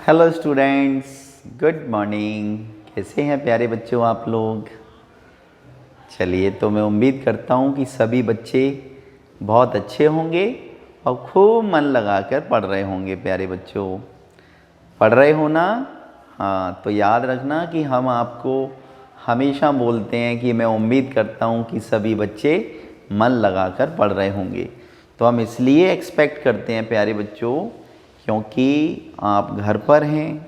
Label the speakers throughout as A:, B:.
A: Hello students, good morning. कैसे हैं प्यारे बच्चों आप लोग? चलिए, तो मैं उम्मीद करता हूँ कि सभी बच्चे बहुत अच्छे होंगे और खूब मन लगाकर पढ़ रहे होंगे। प्यारे बच्चों, पढ़ रहे हो ना? हाँ, तो याद रखना कि हम आपको हमेशा बोलते हैं कि मैं उम्मीद करता हूँ कि सभी बच्चे मन लगाकर पढ़ रहे होंगे। तो हम इसलिए एक्सपेक्ट करते हैं प्यारे बच्चों, क्योंकि आप घर पर हैं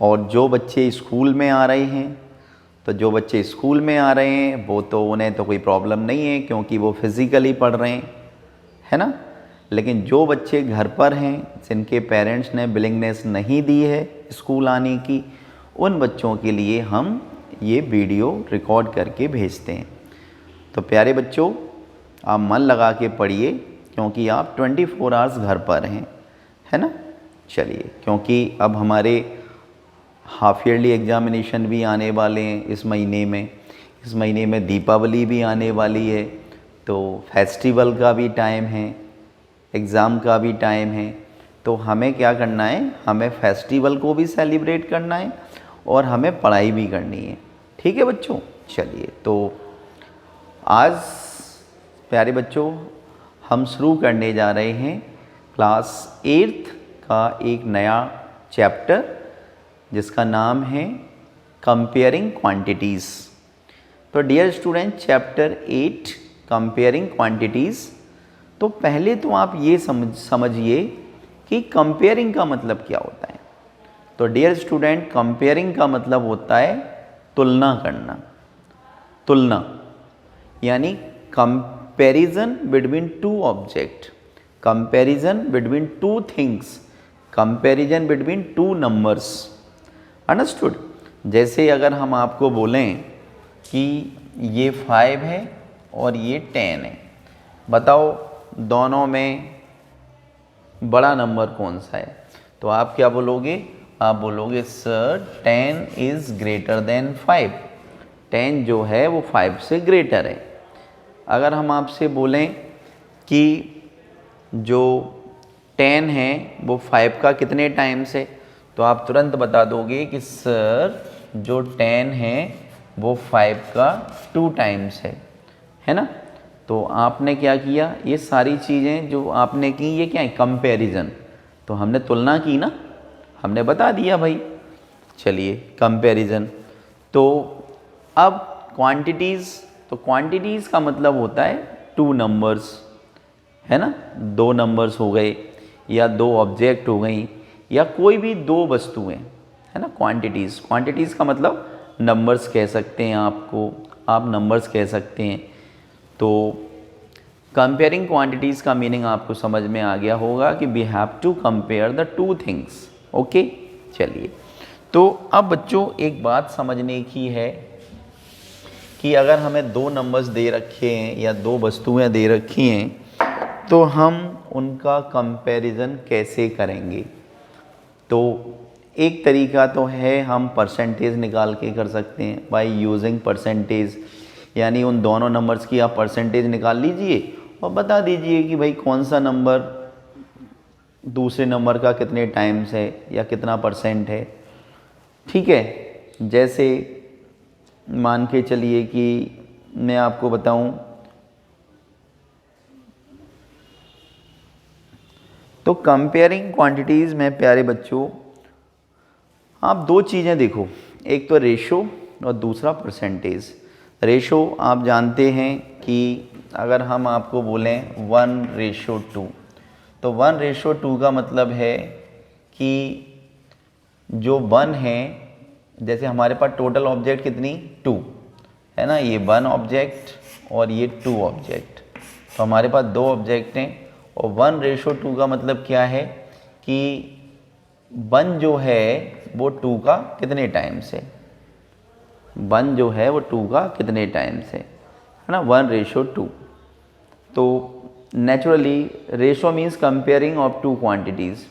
A: और जो बच्चे स्कूल में आ रहे हैं, तो जो बच्चे स्कूल में आ रहे हैं वो तो उन्हें तो कोई प्रॉब्लम नहीं है क्योंकि वो फिज़िकली पढ़ रहे हैं, है ना। लेकिन जो बच्चे घर पर हैं, जिनके पेरेंट्स ने विलिंगनेस नहीं दी है स्कूल आने की, उन बच्चों के लिए हम ये वीडियो रिकॉर्ड करके भेजते हैं। तो प्यारे बच्चों, आप मन लगा के पढ़िए क्योंकि आप 24 आवर्स घर पर हैं, है ना। चलिए, क्योंकि अब हमारे हाफ ईयरली एग्ज़ामिनेशन भी आने वाले हैं इस महीने में दीपावली भी आने वाली है, तो फेस्टिवल का भी टाइम है, एग्ज़ाम का भी टाइम है। तो हमें क्या करना है, हमें फेस्टिवल को भी सेलिब्रेट करना है और हमें पढ़ाई भी करनी है। ठीक है बच्चों। चलिए, तो आज प्यारे बच्चों हम शुरू करने जा रहे हैं क्लास 8th का एक नया चैप्टर, जिसका नाम है कंपेयरिंग क्वांटिटीज़। तो dear student, chapter 8 comparing quantities. तो पहले तो आप ये समझिए कि कंपेयरिंग का मतलब क्या होता है। तो डियर स्टूडेंट, कंपेयरिंग का मतलब होता है तुलना करना। तुलना यानी comparison between two object, comparison between two things, comparison between two numbers. Understood? जैसे अगर हम आपको बोलें कि ये 5 है और ये 10 है, बताओ दोनों में बड़ा नंबर कौन सा है? तो आप क्या बोलोगे? आप बोलोगे सर 10 इज़ ग्रेटर देन 5। 10 जो है वो 5 से ग्रेटर है। अगर हम आपसे बोलें कि जो 10 है वो 5 का कितने टाइम्स है, तो आप तुरंत बता दोगे कि सर जो 10 है वो 5 का 2 टाइम्स है ना। तो आपने क्या किया, ये सारी चीज़ें जो आपने की ये क्या है? कंपैरिजन। तो हमने तुलना की ना, हमने बता दिया भाई। चलिए, कंपैरिजन। तो अब क्वांटिटीज़, तो क्वांटिटीज़ का मतलब होता है 2 नंबर्स, है ना। 2 नंबर्स हो गए या 2 ऑब्जेक्ट हो गई या कोई भी 2 वस्तुएं, है ना। क्वांटिटीज़ का मतलब नंबर्स कह सकते हैं, आप नंबर्स कह सकते हैं। तो कंपेयरिंग क्वांटिटीज़ का मीनिंग आपको समझ में आ गया होगा कि we have to compare the 2 things. Okay, चलिए। तो अब बच्चों एक बात समझने की है कि अगर हमें 2 नंबर्स दे रखे हैं या 2 वस्तुएं दे रखी हैं, तो हम उनका कंपैरिजन कैसे करेंगे? तो एक तरीका तो है, हम परसेंटेज निकाल के कर सकते हैं बाय यूजिंग परसेंटेज। यानी उन दोनों नंबर्स की आप परसेंटेज निकाल लीजिए और बता दीजिए कि भाई कौन सा नंबर दूसरे नंबर का कितने टाइम्स है या कितना परसेंट है। ठीक है। जैसे मान के चलिए कि मैं आपको बताऊं, तो कंपेयरिंग क्वांटिटीज़ में प्यारे बच्चों आप 2 चीज़ें देखो, एक तो रेशो और दूसरा परसेंटेज। रेशो आप जानते हैं कि अगर हम आपको बोलें 1:2, तो 1:2 का मतलब है कि जो 1 है, जैसे हमारे पास टोटल ऑब्जेक्ट कितनी 2 है ना, ये 1 ऑब्जेक्ट और ये 2 ऑब्जेक्ट, तो हमारे पास 2 ऑब्जेक्ट हैं। और 1:2 का मतलब क्या है कि 1 जो है वो 2 का कितने टाइम्स है, 1 जो है वो 2 का कितने टाइम्स है ना, 1:2। तो naturally ratio means comparing of 2 quantities.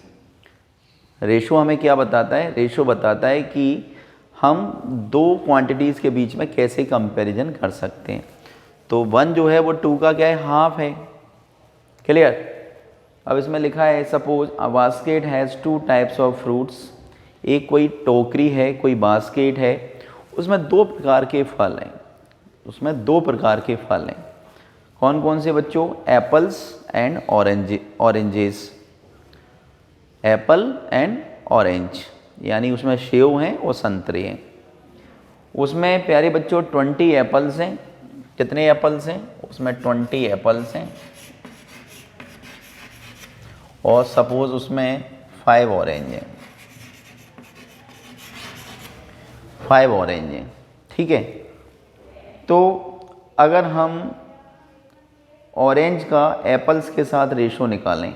A: Ratio हमें क्या बताता है? रेशो बताता है कि हम 2 क्वांटिटीज़ के बीच में कैसे कंपैरिजन कर सकते हैं। तो 1 जो है वो 2 का क्या है? हाफ है। क्लियर? अब इसमें लिखा है suppose a basket has 2 types of fruits, एक कोई टोकरी है, कोई बास्केट है, उसमें 2 प्रकार के फल हैं, उसमें 2 प्रकार के फल हैं। कौन कौन से बच्चों? Apples and oranges, Apple and orange, यानी उसमें सेव हैं और संतरे हैं। उसमें प्यारे बच्चों 20 एप्पल्स हैं। कितने एप्पल्स हैं? उसमें 20 एप्पल्स हैं और सपोज उसमें 5 ऑरेंज हैं, 5 ऑरेंज हैं, ठीक है। तो अगर हम ऑरेंज का एप्पल्स के साथ रेशो निकालें,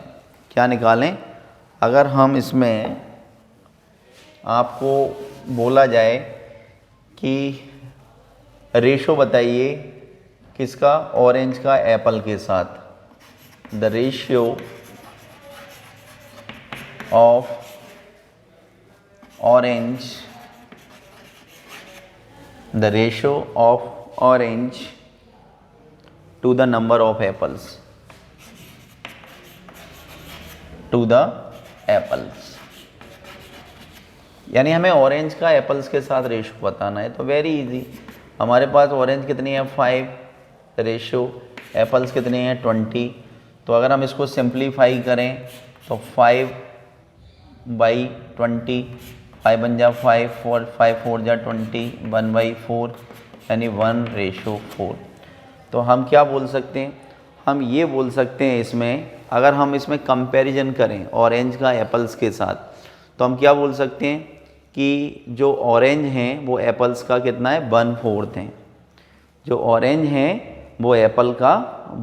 A: क्या निकालें? अगर हम इसमें आपको बोला जाए कि रेशो बताइए किसका? ऑरेंज का एप्पल के साथ, the ratio of orange, the ratio of orange to the number of apples, to the apples, यानी हमें ऑरेंज का एप्पल्स के साथ रेशो बताना है। तो वेरी इजी, हमारे पास ऑरेंज कितनी है? 5, रेशो एप्पल्स कितने हैं? 20। तो अगर हम इसको सिंप्लीफाई करें तो 5/20, 5 बन जा 5, 5 4 जा 20, 1/4, यानी 1:4। तो हम क्या बोल सकते हैं? हम ये बोल सकते हैं इसमें, अगर हम इसमें कंपैरिजन करें ऑरेंज का एप्पल्स के साथ, तो हम क्या बोल सकते हैं कि जो ऑरेंज हैं वो एप्पल्स का कितना है? 1/4 हैं। जो ऑरेंज हैं वो एप्पल का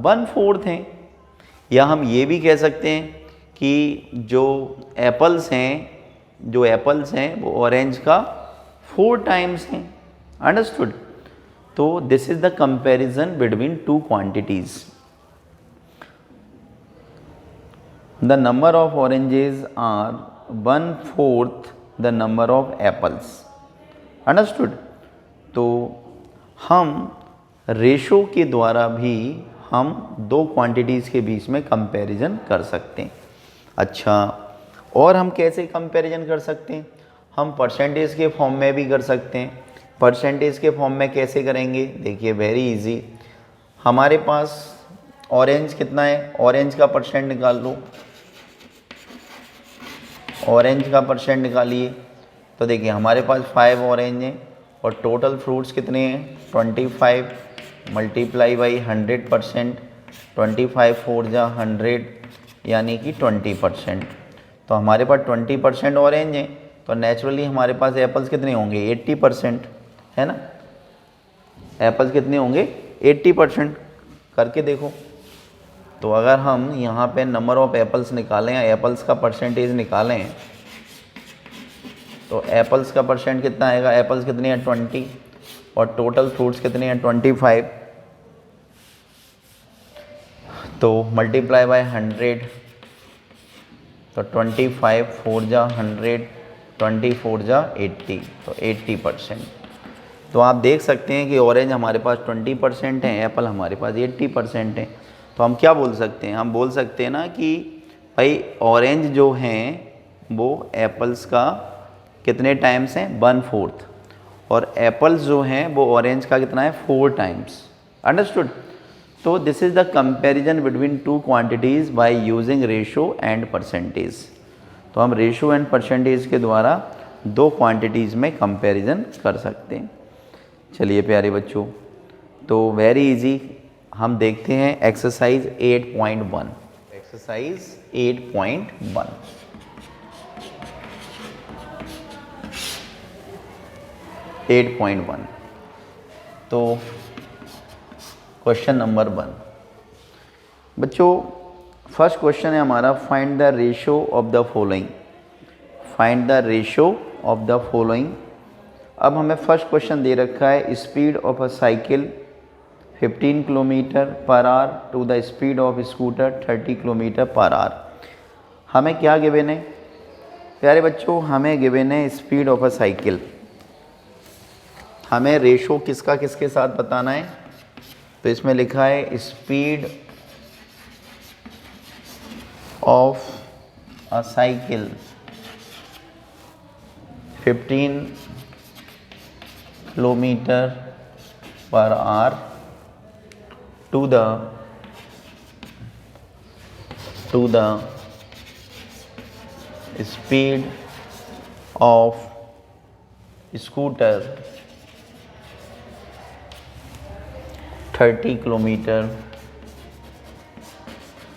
A: 1/4 हैं। या हम ये भी कह सकते हैं कि जो एप्पल्स हैं वो ऑरेंज का 4 टाइम्स हैं। अंडरस्टूड? तो this is the comparison between 2 quantities. The number of oranges are 1/4 the number of apples. Understood? तो हम रेशो के द्वारा भी हम 2 क्वांटिटीज़ के बीच में कंपैरिजन कर सकते हैं। अच्छा, और हम कैसे कंपैरिजन कर सकते हैं? हम परसेंटेज के फॉर्म में भी कर सकते हैं। परसेंटेज के फॉर्म में कैसे करेंगे? देखिए वेरी इजी, हमारे पास ऑरेंज कितना है? ऑरेंज का परसेंट निकाल लो, ऑरेंज का परसेंट निकालिए। तो देखिए हमारे पास 5 ऑरेंज हैं और टोटल फ्रूट्स कितने हैं? 25 मल्टीप्लाई बाई 100%, 25 4 जा 100, यानी कि 20%। तो हमारे पास 20% ऑरेंज हैं, तो नेचुरली हमारे पास एप्पल्स कितने होंगे? 80%, है ना? एप्पल्स कितने होंगे? 80%। करके देखो। तो अगर हम यहाँ पे नंबर ऑफ एप्पल्स निकालें या एप्पल्स का परसेंटेज निकालें, तो एप्पल्स का परसेंट कितना आएगा? एप्पल्स कितने हैं? 20 और टोटल फ्रूट्स कितने हैं? 25। तो मल्टीप्लाई बाय 100, तो 25 4 जा 100, 24 जा 80, तो 80%। तो आप देख सकते हैं कि ऑरेंज हमारे पास 20% है, एप्पल हमारे पास 80% है। तो हम क्या बोल सकते हैं? हम बोल सकते हैं ना कि भाई ऑरेंज जो हैं वो एप्पल्स का कितने टाइम्स हैं? 1/4, और एप्पल्स जो हैं वो ऑरेंज का कितना है? 4 टाइम्स। अंडरस्टूड? तो this is the comparison between 2 quantities by using ratio and percentage. तो हम रेशो एंड परसेंटेज के द्वारा 2 क्वांटिटीज़ में कंपैरिजन कर सकते हैं। चलिए प्यारे बच्चों, तो वेरी इजी, हम देखते हैं एक्सरसाइज 8.1। एक्सरसाइज 8.1, तो क्वेश्चन नंबर 1 बच्चों, फर्स्ट क्वेश्चन है हमारा, find the ratio of the following. Find the ratio of the following. अब हमें फर्स्ट क्वेश्चन दे रखा है, speed of a cycle 15 kilometre per hour to the speed of scooter 30 kilometre per hour. हमें क्या given है प्यारे बच्चों? हमें गिवन है स्पीड ऑफ अ साइकिल। हमें रेशो किसका किसके साथ बताना है? तो इसमें लिखा है speed of a cycle 15 kilometer per hour to the speed of scooter 30 kilometre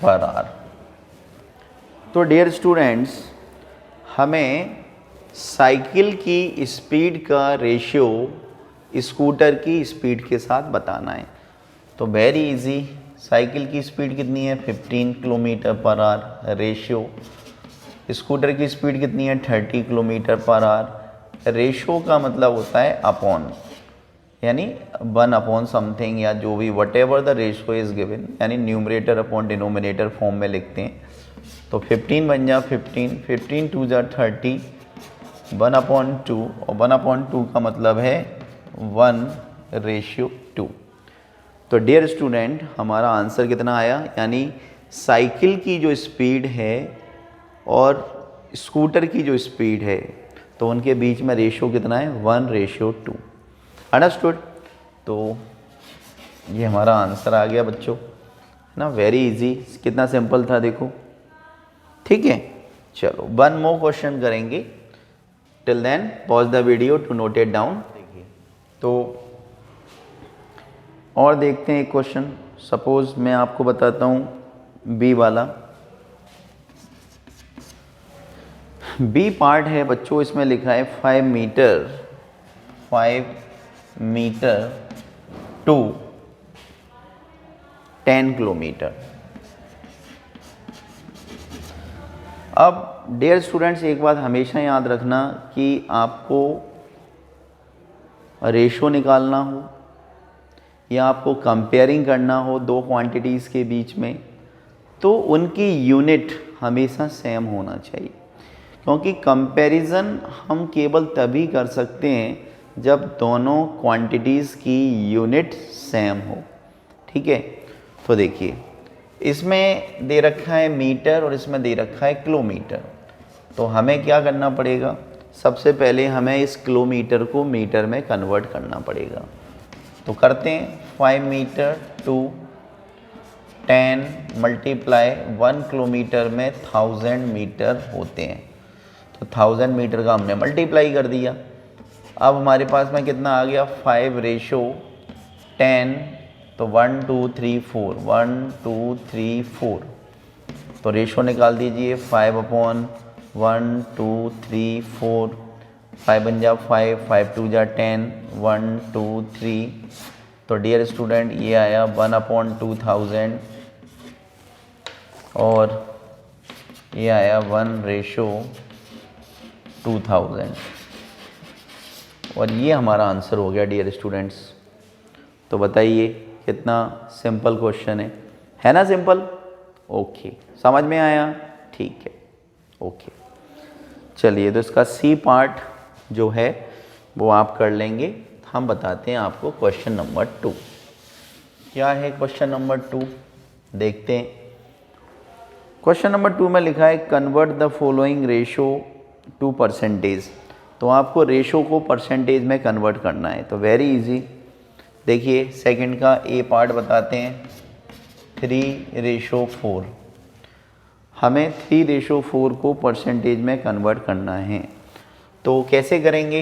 A: per our. तो डियर स्टूडेंट्स, हमें साइकिल की स्पीड का रेशियो स्कूटर की स्पीड के साथ बताना है। तो वेरी इजी, साइकिल की स्पीड कितनी है 15 kilometre per our, ratio scooter की स्पीड कितनी है 30 किलोमीटर पर आवर। रेशियो का मतलब होता है अपॉन, यानी 1 अपॉन समथिंग या जो भी what ever the ratio is given, यानी न्यूमरेटर अपॉन डिनोमिनेटर फॉर्म में लिखते हैं। तो 15 बन जा 15, 15 टू जा 30, 1/2 और 1/2 का मतलब है 1:2। तो डियर स्टूडेंट, हमारा आंसर कितना आया, यानी साइकिल की जो स्पीड है और स्कूटर की जो स्पीड है तो उनके बीच में रेशियो कितना है 1:2। अंडरस्टूड? तो ये हमारा आंसर आ गया बच्चों, है ना। वेरी इजी, कितना सिंपल था देखो। ठीक है, चलो 1 मोर क्वेश्चन करेंगे। Till then pause the video to note it down. देखिए तो और देखते हैं एक क्वेश्चन। सपोज मैं आपको बताता हूँ बी वाला। बी पार्ट है बच्चों, इसमें लिखा है 5 मीटर टू 10 किलोमीटर। अब डियर स्टूडेंट्स, एक बात हमेशा याद रखना कि आपको रेशो निकालना हो या आपको कंपेयरिंग करना हो दो क्वांटिटीज़ के बीच में, तो उनकी यूनिट हमेशा सेम होना चाहिए, क्योंकि कंपैरिजन हम केवल तभी कर सकते हैं जब दोनों क्वांटिटीज़ की यूनिट सेम हो। ठीक है, तो देखिए इसमें दे रखा है मीटर और इसमें दे रखा है किलोमीटर। तो हमें क्या करना पड़ेगा, सबसे पहले हमें इस किलोमीटर को मीटर में कन्वर्ट करना पड़ेगा। तो करते हैं, 5 मीटर टू 10 मल्टीप्लाई 1 किलोमीटर में 1000 मीटर होते हैं। तो 1000 मीटर का हमने मल्टीप्लाई कर दिया। अब हमारे पास में कितना आ गया 5:10, तो 1 2 3 4, 1 2 3 4। तो रेशो निकाल दीजिए, 5/1 2 3 4, 5 बन जा 5, 5 2 जा 10, 1 2 3। तो डियर स्टूडेंट ये आया 1/2000 और ये आया 1:2000 और ये हमारा आंसर हो गया डियर स्टूडेंट्स। तो बताइए कितना सिंपल क्वेश्चन है ना सिंपल? ओके, समझ में आया? ठीक है, ओके। चलिए तो इसका सी पार्ट जो है वो आप कर लेंगे। हम बताते हैं आपको क्वेश्चन नंबर 2 क्या है। क्वेश्चन नंबर 2 देखते हैं। क्वेश्चन नंबर 2 में लिखा है convert the following ratio two percentage. तो आपको रेशो को परसेंटेज में कन्वर्ट करना है। तो वेरी इजी, देखिए सेकंड का ए पार्ट बताते हैं, 3:4। हमें 3:4 को परसेंटेज में कन्वर्ट करना है। तो कैसे करेंगे,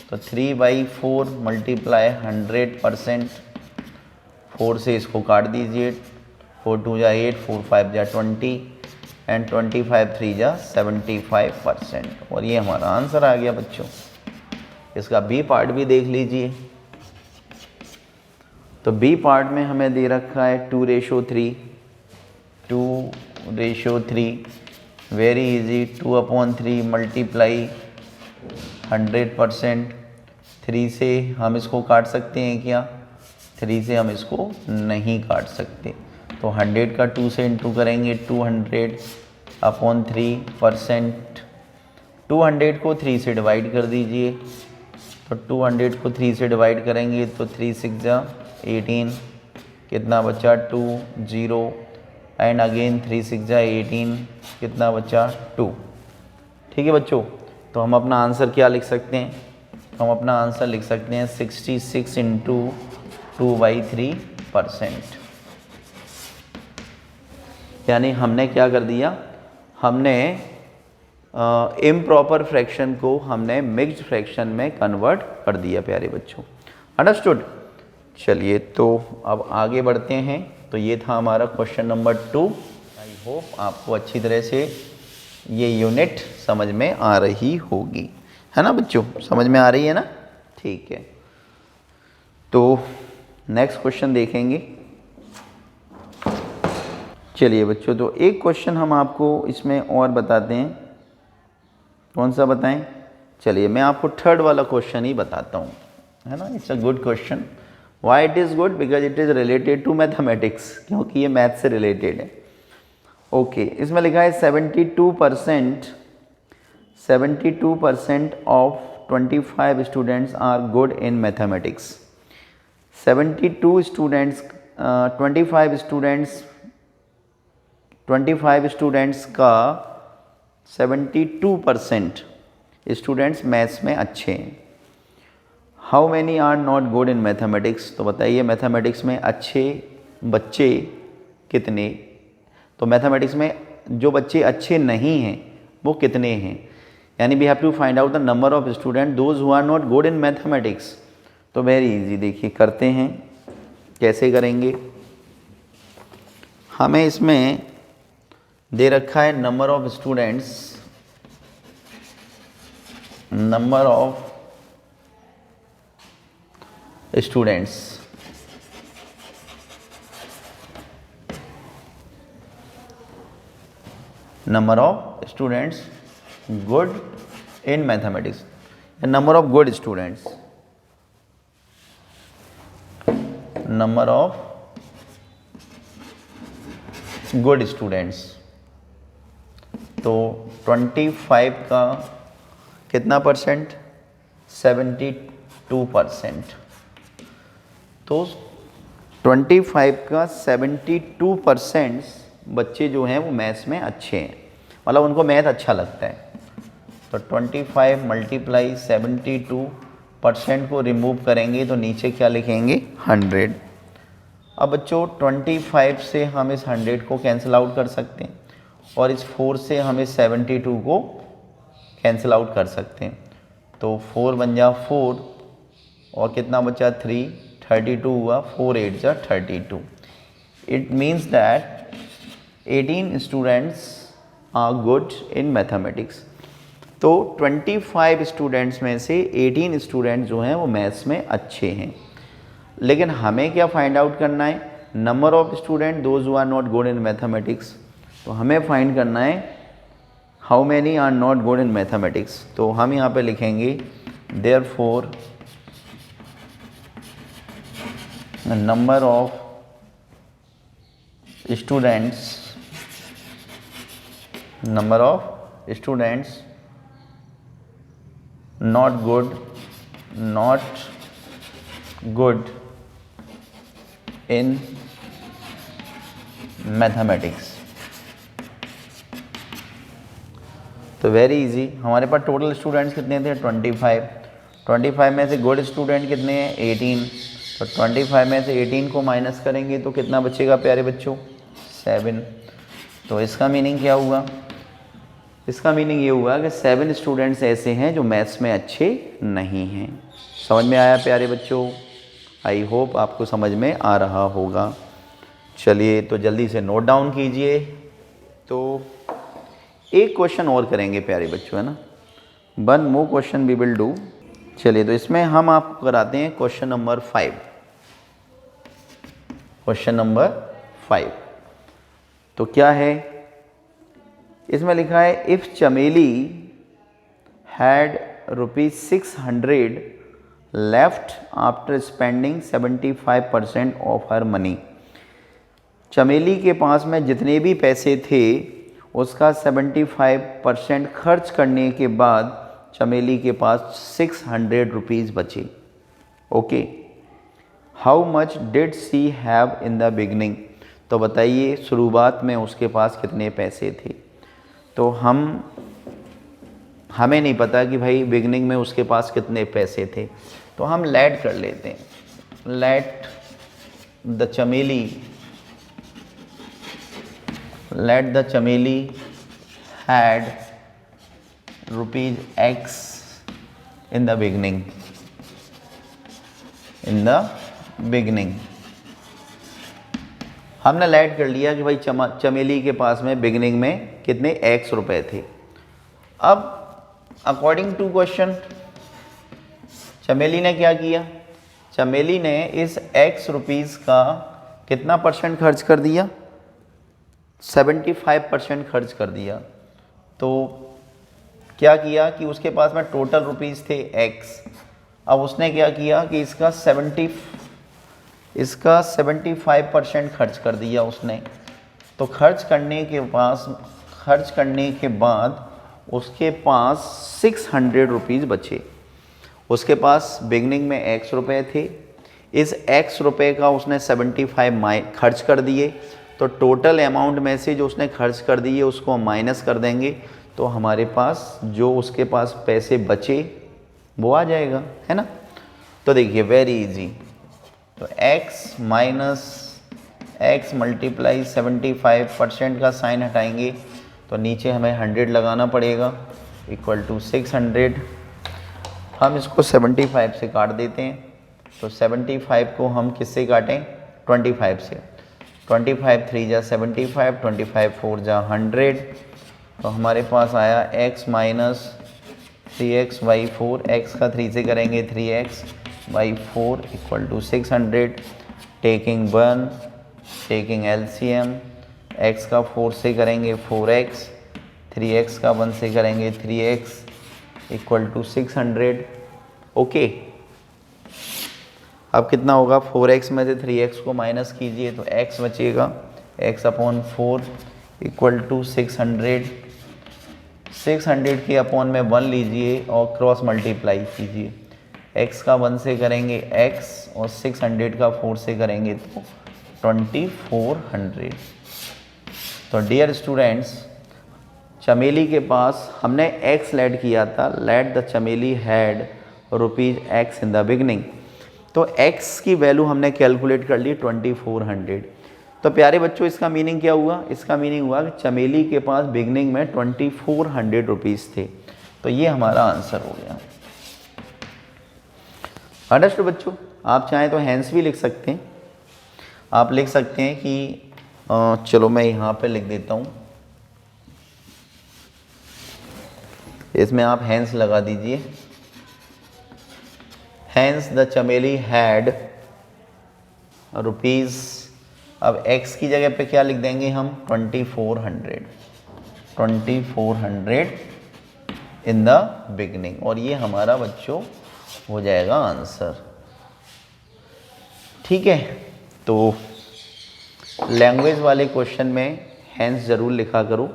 A: तो 3/4 मल्टीप्लाई 100%, 4 से इसको काट दीजिए, 4 2 जा 8, 4 5 जा 20 एंड 25 3 जा 75%। और ये हमारा आंसर आ गया बच्चों। इसका बी पार्ट भी देख लीजिए। तो बी पार्ट में हमें दे रखा है 2:3, 2:3। Very easy, 2/3 multiply 100%। 3 से हम इसको काट सकते हैं क्या? 3 से हम इसको नहीं काट सकते। तो 100 का 2 से इंटू करेंगे, 200/3%। 200 को 3 से डिवाइड कर दीजिए। तो 200 को 3 से डिवाइड करेंगे तो 3 6 जा 18, कितना बचा 2 0, एंड अगेन 3 6 जा 18, कितना बचा 2। ठीक है बच्चों, तो हम अपना आंसर क्या लिख सकते हैं? हम अपना आंसर लिख सकते हैं 66 इंटू 2/3%। यानी हमने क्या कर दिया, हमने इम्प्रॉपर फ्रैक्शन को हमने मिक्स्ड फ्रैक्शन में कन्वर्ट कर दिया प्यारे बच्चों। अंडरस्टूड? चलिए तो अब आगे बढ़ते हैं। तो ये था हमारा क्वेश्चन नंबर 2। आई होप आपको अच्छी तरह से ये यूनिट समझ में आ रही होगी, है ना बच्चों? समझ में आ रही है ना? ठीक है, तो नेक्स्ट क्वेश्चन देखेंगे। चलिए बच्चों, तो एक क्वेश्चन हम आपको इसमें और बताते हैं। कौन सा बताएं? चलिए मैं आपको थर्ड वाला क्वेश्चन ही बताता हूँ, है ना? It's a good question. Why it is good? Because it is related to mathematics, क्योंकि ये मैथ से रिलेटेड है। ओके, इसमें लिखा है 72% of 25 students are good in mathematics. 72 students 25 students का 72% स्टूडेंट्स मैथ्स में अच्छे हैं। How many are not good in mathematics? तो बताइए मैथमेटिक्स में अच्छे बच्चे कितने? तो मैथमेटिक्स में जो बच्चे अच्छे नहीं हैं वो कितने हैं? यानी we have to find out the number of student those who are not good in mathematics. तो वेरी इजी, देखिए करते हैं। कैसे करेंगे? हमें इसमें दे रखा है number of students, number of students, number of students good in mathematics, number of good students, number of good students. तो 25 का कितना परसेंट? 72%। तो 25 का 72% बच्चे जो हैं वो मैथ्स में अच्छे हैं, मतलब उनको मैथ अच्छा लगता है। तो 25 मल्टीप्लाई 72% को रिमूव करेंगे तो नीचे क्या लिखेंगे? 100। अब बच्चों 25 से हम इस 100 को कैंसिल आउट कर सकते हैं और इस 4 से हम इस 72 को कैंसिल आउट कर सकते हैं। तो 4 बन जा 4 और कितना बचा 3, 32 हुआ, 4 8 जा 32। It means that 18 students are good in mathematics. तो 25 स्टूडेंट्स में से 18 स्टूडेंट जो हैं वो मैथ्स में अच्छे हैं। लेकिन हमें क्या फाइंड आउट करना है? Number of student those who are not good in mathematics. तो हमें फाइंड करना है how many are not good in mathematics. तो हम यहाँ पे लिखेंगे therefore number of students not good in mathematics. तो वेरी इजी, हमारे पास टोटल स्टूडेंट्स कितने थे? 25 में से गुड स्टूडेंट कितने हैं? 18। तो 25 में से 18 को माइनस करेंगे तो कितना बचेगा प्यारे बच्चों? 7। तो इसका मीनिंग क्या हुआ? इसका मीनिंग ये हुआ कि 7 स्टूडेंट्स ऐसे हैं जो मैथ्स में अच्छे नहीं हैं। समझ में आया प्यारे बच्चों? आई होप आपको समझ में आ रहा होगा। चलिए तो जल्दी से नोट डाउन कीजिए। तो एक क्वेश्चन और करेंगे प्यारे बच्चों, है ना? 1 more question we will do. चलिए तो इसमें हम आपको कराते हैं क्वेश्चन नंबर 5। क्वेश्चन नंबर 5 तो क्या है? इसमें लिखा है इफ चमेली had ₹600 left after spending 75% of her money. चमेली के पास में जितने भी पैसे थे उसका 75% खर्च करने के बाद चमेली के पास ₹600 बचे। Okay, how much did she have in the beginning? तो बताइए शुरुआत में उसके पास कितने पैसे थे। तो हमें नहीं पता कि भाई बिगनिंग में उसके पास कितने पैसे थे, तो हम लेट कर लेते हैं। लेट द चमेली had ₹X in the beginning। हमने लेट कर लिया कि भाई चमेली के पास में बिगनिंग में कितने X रुपए थे। अब अकॉर्डिंग टू क्वेश्चन चमेली ने क्या किया, चमेली ने इस X रुपीज़ का कितना परसेंट खर्च कर दिया, 75% खर्च कर दिया। तो क्या किया कि उसके पास में टोटल रुपीज़ थे X। अब उसने क्या किया कि इसका 75% खर्च कर दिया उसने। तो खर्च करने के बाद उसके पास 600 रुपीज़ बचे। उसके पास बिगनिंग में X रुपए थे, इस X रुपए का उसने 75 खर्च कर दिए। तो टोटल अमाउंट में से जो उसने खर्च कर दिए उसको हम माइनस कर देंगे, तो हमारे पास जो उसके पास पैसे बचे वो आ जाएगा, है ना। तो देखिए वेरी इजी, तो x माइनस एक्स मल्टीप्लाई 75% का साइन हटाएंगे तो नीचे हमें 100 लगाना पड़ेगा इक्वल टू 600। हम इसको 75 से काट देते हैं, तो 75 को हम किससे काटें, 25 से। 25 3 जा 75, 25 4 जा 100। तो हमारे पास आया x माइनस 3x/4, x का 3 से करेंगे 3x/4 equal to 600। Taking 1, taking LCM, x का 4 से करेंगे 4x, 3x का 1 से करेंगे 3x इक्वल टू 600। ओके, अब कितना होगा, 4x में से 3x को माइनस कीजिए तो x बचेगा, x/4 इक्वल टू 600। 600 के अपॉन में 1 लीजिए और क्रॉस मल्टीप्लाई कीजिए। x का 1 से करेंगे x और 600 का 4 से करेंगे तो 2400। तो डियर स्टूडेंट्स, चमेली के पास हमने x लेट किया था, लेट द चमेली had ₹X in the beginning. तो x की वैल्यू हमने कैलकुलेट कर ली 2400। तो प्यारे बच्चों इसका मीनिंग क्या हुआ, इसका मीनिंग हुआ कि चमेली के पास बिगनिंग में 2400 रुपीज़ थे। तो ये हमारा आंसर हो गया। अंडरस्टूड बच्चों, आप चाहें तो हैंस भी लिख सकते हैं। आप लिख सकते हैं कि चलो मैं यहाँ पे लिख देता हूँ, इसमें आप हैंस लगा दीजिए। हैंस द चमेली हैड रुपीज़, अब x की जगह पे क्या लिख देंगे हम, 2400 इन द बिगनिंग। और ये हमारा बच्चों हो जाएगा आंसर। ठीक है, तो लैंग्वेज वाले क्वेश्चन में हैंस ज़रूर लिखा करो,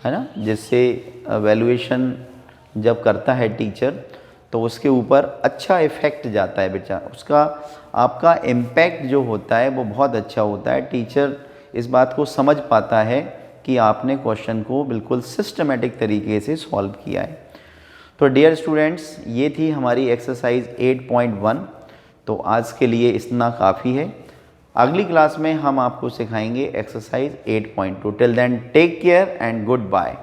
A: है ना, जिससे वैल्यूएशन जब करता है टीचर तो उसके ऊपर अच्छा इफ़ेक्ट जाता है बच्चा, उसका आपका इम्पैक्ट जो होता है वो बहुत अच्छा होता है। टीचर इस बात को समझ पाता है कि आपने क्वेश्चन को बिल्कुल सिस्टमेटिक तरीके से सॉल्व किया है। तो डियर स्टूडेंट्स, ये थी हमारी एक्सरसाइज 8.1। तो आज के लिए इतना काफ़ी है। अगली क्लास में हम आपको सिखाएंगे exercise 8.2। Till then take care and good bye.